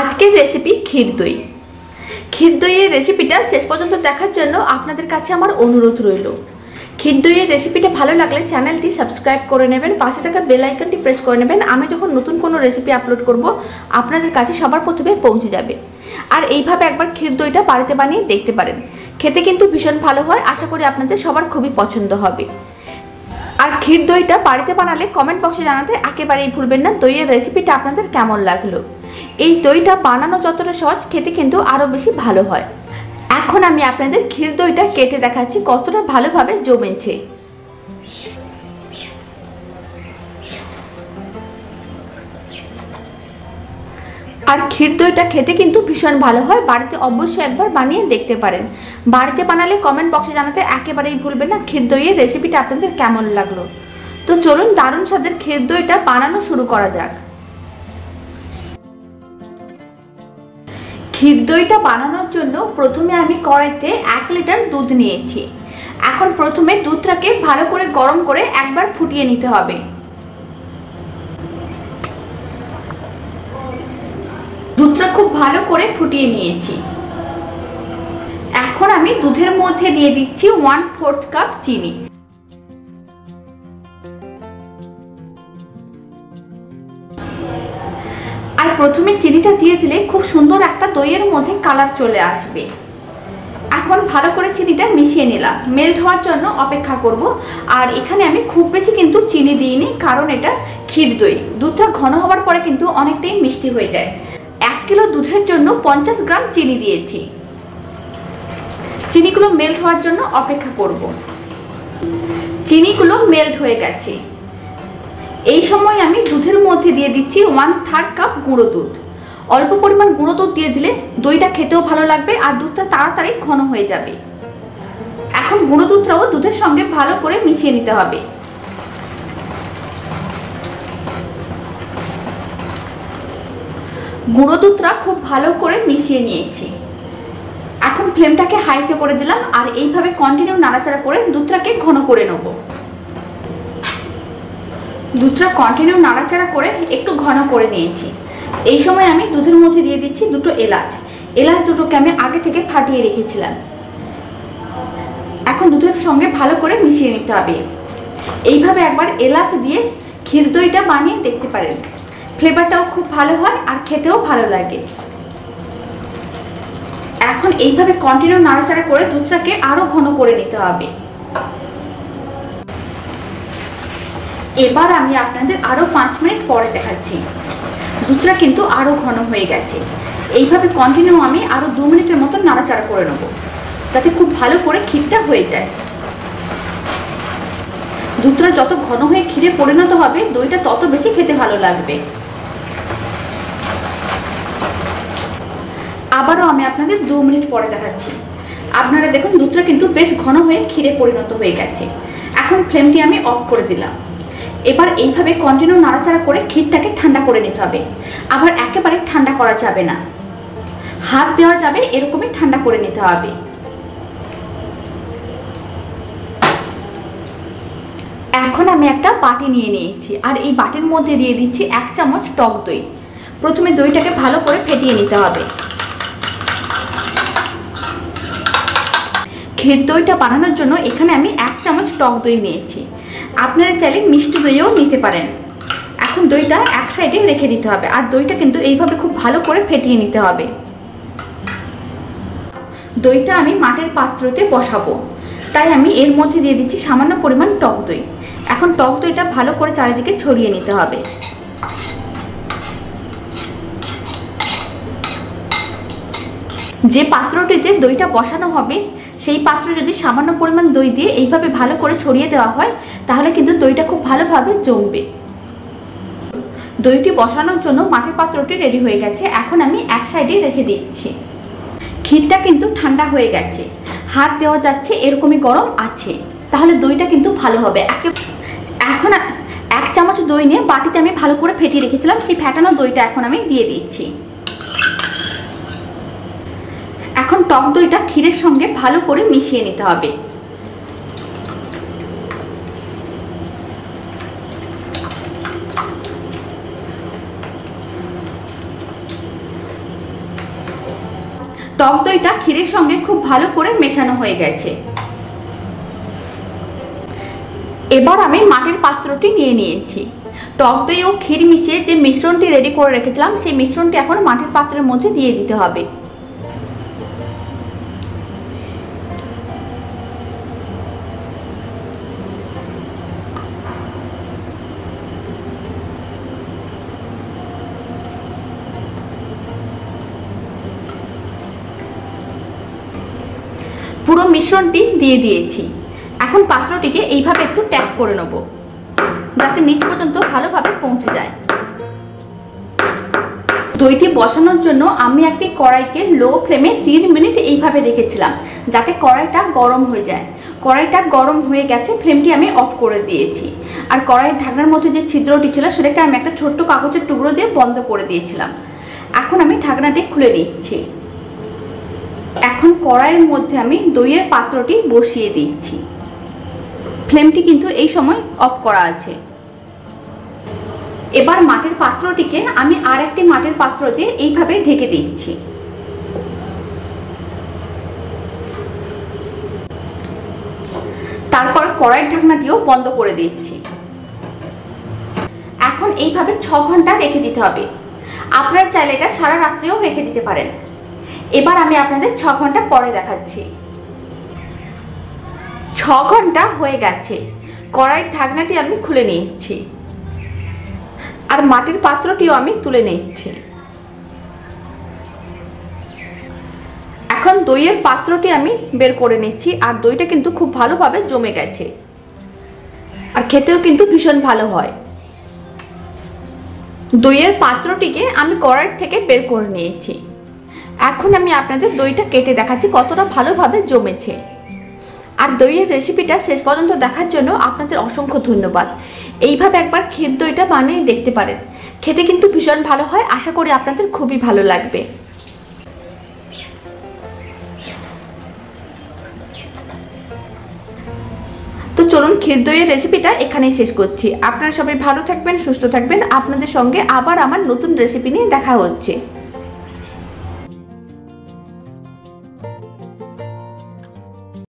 আজকের রেসিপি ক্ষীর দই। ক্ষীর দইয়ের রেসিপিটা শেষ পর্যন্ত দেখার জন্য আপনাদের কাছে আমার অনুরোধ রইল। ক্ষীর দইয়ের রেসিপিটা ভালো লাগলে চ্যানেলটি সাবস্ক্রাইব করে নেবেন, পাশে থাকা বেল আইকনটি প্রেস করে নেবেন। আমি যখন নতুন কোনো রেসিপি আপলোড করব আপনাদের কাছে সবার প্রথমে পৌঁছে যাবে। আর এইভাবে একবার ক্ষীর দইটা বাড়িতে বানিয়ে দেখতে পারেন, খেতে কিন্তু ভীষণ ভালো হয়। আশা করি আপনাদের সবার খুবই পছন্দ হবে। আর ক্ষীর দইটা বাড়িতে বানালে কমেন্ট বক্সে জানাতে একেবারেই ভুলবেন না দইয়ের রেসিপিটা আপনাদের কেমন লাগলো। এই দইটা বানানো যতটা সহজ, খেতে কিন্তু আরো বেশি ভালো হয়। এখন আমি আপনাদের ক্ষীর দইটা কেটে দেখাচ্ছি কতটা ভালোভাবে জমেছে। আর ক্ষীর দইটা খেতে কিন্তু ভীষণ ভালো হয়। বাড়িতে অবশ্যই একবার বানিয়ে দেখতে পারেন। বাড়িতে বানালে কমেন্ট বক্সে জানাতে একেবারেই ভুলবেন না ক্ষীর দইয়ের রেসিপিটা আপনাদের কেমন লাগলো। তো চলুন দারুণ স্বাদের ক্ষীর দইটা বানানো শুরু করা যাক। ক্ষীর দইটা বানানোর জন্য প্রথমে আমি কড়াইতে 1 লিটার দুধ নিয়েছি। এখন প্রথমে দুধটাকে ভালো করে গরম করে একবার ফুটিয়ে নিতে হবে। দুধটা খুব ভালো করে ফুটিয়ে নিয়েছি। এখন আমি দুধের মধ্যে দিয়ে দিচ্ছি 1/4 কাপ চিনি। আর প্রথমে চিনিটা দিয়ে দিলে খুব সুন্দর একটা দইয়ের মধ্যে কালার চলে আসবে। এখন ভালো করে চিনিটা মিশিয়ে নিলাম, মেল্ট হওয়ার জন্য অপেক্ষা করব। আর এখানে আমি খুব বেশি কিন্তু চিনি দিইনি, কারণ এটা ক্ষীর দই। দুধটা ঘন হওয়ার পরে কিন্তু অনেকটাই মিষ্টি হয়ে যায়। 1 কিলো দুধের জন্য 50 গ্রাম চিনি দিয়েছি। চিনিগুলো মেল্ট হওয়ার জন্য অপেক্ষা করব। চিনিগুলো মেল্ট হয়ে গেছে। এই সময় আমি দুধের মধ্যে দিয়ে দিচ্ছি 1/3 কাপ গুঁড়ো দুধ। অল্প পরিমাণ গুঁড়ো দুধ দিয়ে দিলে দইটা খেতেও ভালো লাগবে আর দুধটা তাড়াতাড়ি ঘন হয়ে যাবে। এখন গুঁড়ো দুধটাও দুধের সঙ্গে ভালো করে মিশিয়ে নিতে হবে। গুঁড়ো দুধটা খুব ভালো করে মিশিয়ে নিয়েছি। এখন ফ্লেমটাকে হাইতে করে দিলাম আর এইভাবে কন্টিনিউ নাড়াচাড়া করে দুধটাকে ঘন করে নেব। দুধটা কন্টিনিউ নাড়াচাড়া করে একটু ঘন করে নিয়েছি। এই সময় আমি দুধের মধ্যে দিয়ে দিচ্ছি 2টো এলাচ। এলাচ দুটোকে আমি আগে থেকে ফাটিয়ে রেখেছিলাম। এখন দুধের সঙ্গে ভালো করে মিশিয়ে নিতে হবে। এইভাবে একবার এলাচ দিয়ে ক্ষীর দইটা বানিয়ে দেখতে পারেন। ফ্লেভারটাও খুব ভালো হয় আর খেতেও ভালো লাগে। এখন এইভাবে কন্টিনিউ নাড়াচাড়া করে দুধটাকে আরো ঘন করে নিতে হবে। এবার আমি আপনাদের আরো 5 মিনিট পরে দেখাচ্ছি। দুধটা কিন্তু আরো ঘন হয়ে গেছে। এইভাবে কন্টিনিউ আমি আরো 2 মিনিটের মতো নাড়াচাড়া করে নেব, যাতে খুব ভালো করে ক্ষীরটা হয়ে যায়। দুধটা যত ঘন হয়ে ক্ষীরে পরিণত হবে, দইটা তত বেশি খেতে ভালো লাগবে। আবারও আমি আপনাদের 2 মিনিট পরে দেখাচ্ছি। আপনারা দেখুন দুধটা কিন্তু বেশ ঘন হয়ে ক্ষীরে পরিণত হয়ে গেছে। এখন ফ্লেমটি আমি অফ করে দিলাম। এবার এইভাবে কন্টিনিউ নাড়াচাড়া করে ক্ষীরটাকে ঠান্ডা করে নিতে হবে। আবার একেবারে ঠান্ডা করা যাবে না, হাত দেওয়া যাবে এরকমই ঠান্ডা করে নিতে হবে। এখন আমি একটা বাটি নিয়ে নিয়েছি আর এই বাটির মধ্যে দিয়ে দিচ্ছি 1 চামচ টক দই। প্রথমে দইটাকে ভালো করে ফেটিয়ে নিতে হবে। ক্ষীর দইটা বানানোর জন্য এখানে আমি 1 চামচ টক দই নিয়েছি। আপনারা চাইলে মিষ্টি দইও নিতে পারেন। এখন দইটা এক সাইডে রেখে দিতে হবে আর দইটা কিন্তু এইভাবে খুব ভালো করে ফেটিয়ে নিতে হবে। দইটা আমি মাটির পাত্রতে বসাবো, তাই আমি এর মধ্যে দিয়ে দিচ্ছি সামান্য পরিমাণ টক দই। এখন টক দইটা ভালো করে চারিদিকে ছড়িয়ে নিতে হবে। যে পাত্রটিতে দইটা বসানো হবে সেই পাত্রে যদি সামান্য পরিমাণ দই দিয়ে এইভাবে ভালো করে ছড়িয়ে দেওয়া হয়, তাহলে কিন্তু দইটা খুব ভালোভাবে জমবে। দইটি বসানোর জন্য মাটির পাত্রটি রেডি হয়ে গেছে। এখন আমি এক সাইডে রেখে দিচ্ছি। ক্ষীরটা কিন্তু ঠান্ডা হয়ে গেছে, হাত দেওয়া যাচ্ছে এরকমই গরম আছে, তাহলে দইটা কিন্তু ভালো হবে। এখন 1 চামচ দই নিয়ে বাটিতে আমি ভালো করে ফেটিয়ে রেখেছিলাম, সেই ফেটানো দইটা এখন আমি দিয়ে দিচ্ছি। এখন টক দইটা ক্ষীরের সঙ্গে ভালো করে মিশিয়ে নিতে হবে। টক দইটা ক্ষীরের সঙ্গে খুব ভালো করে মেশানো হয়ে গেছে। এবার আমি মাটির পাত্রটি নিয়ে নিয়েছি। টক দই ও ক্ষীর মিশিয়ে যে মিশ্রণটি রেডি করে রেখেছিলাম সেই মিশ্রণটি এখন মাটির পাত্রের মধ্যে দিয়ে দিতে হবে। পুরো মিশ্রণটি দিয়ে দিয়েছি। এখন পাত্রটিকে এইভাবে একটু ট্যাপ করে নেব যাতে নিচ পর্যন্ত ভালোভাবে পৌঁছে যায়। দইটি বসানোর জন্য আমি একটি কড়াইকে লো ফ্লেমে 3 মিনিট এইভাবে রেখেছিলাম যাতে কড়াইটা গরম হয়ে যায়। কড়াইটা গরম হয়ে গেছে, ফ্লেমটি আমি অফ করে দিয়েছি। আর কড়াইয়ের ঢাকনার মধ্যে যে ছিদ্রটি ছিল সেটাকে আমি একটা ছোট্ট কাগজের টুকরো দিয়ে বন্ধ করে দিয়েছিলাম। এখন আমি ঢাকনাটি খুলে নিচ্ছি। এখন কড়াইয়ের মধ্যে আমি দইয়ের পাত্রটি বসিয়ে দিচ্ছি। ফ্লেমটি কিন্তু এই সময় অফ করা আছে। এবার মাটির পাত্রটিকে আমি আর একটি মাটির পাত্র দিয়ে এইভাবে ঢেকে দিচ্ছি। তারপর কড়াইয়ের ঢাকনাটিও বন্ধ করে দিচ্ছি। এখন এইভাবে 6 ঘন্টা রেখে দিতে হবে। আপনারা চাইলে এটা সারা রাত্রিও রেখে দিতে পারেন। এবার আমি আপনাদের 6 ঘন্টা পরে দেখাচ্ছি। 6 ঘন্টা হয়ে গেছে। কড়াইয়ের ঢাকনাটি আমি খুলে নিচ্ছি আর মাটির পাত্রটিও আমি তুলে নিচ্ছি। এখন দইয়ের পাত্রটি আমি বের করে নিচ্ছি। আর দইটা কিন্তু খুব ভালোভাবে জমে গেছে আর খেতেও কিন্তু ভীষণ ভালো হয়। দইয়ের পাত্রটিকে আমি কড়াই থেকে বের করে নিয়েছি। এখন আমি আপনাদের দইটা কেটে দেখাচ্ছি কতটা ভালোভাবে জমেছে। আর দইয়ের রেসিপিটা শেষ পর্যন্ত দেখার জন্য আপনাদের অসংখ্য ধন্যবাদ। এইভাবে একবার ক্ষীর দইটা বানিয়ে দেখতে পারেন, খেতে কিন্তু ভীষণ ভালো হয়। আশা করি আপনাদের খুবই ভালো লাগবে। তো চলুন ক্ষীর দইয়ের রেসিপিটা এখানেই শেষ করছি। আপনারা সবাই ভালো থাকবেন, সুস্থ থাকবেন। আপনাদের সঙ্গে আবার আমার নতুন রেসিপি নিয়ে দেখা হচ্ছে।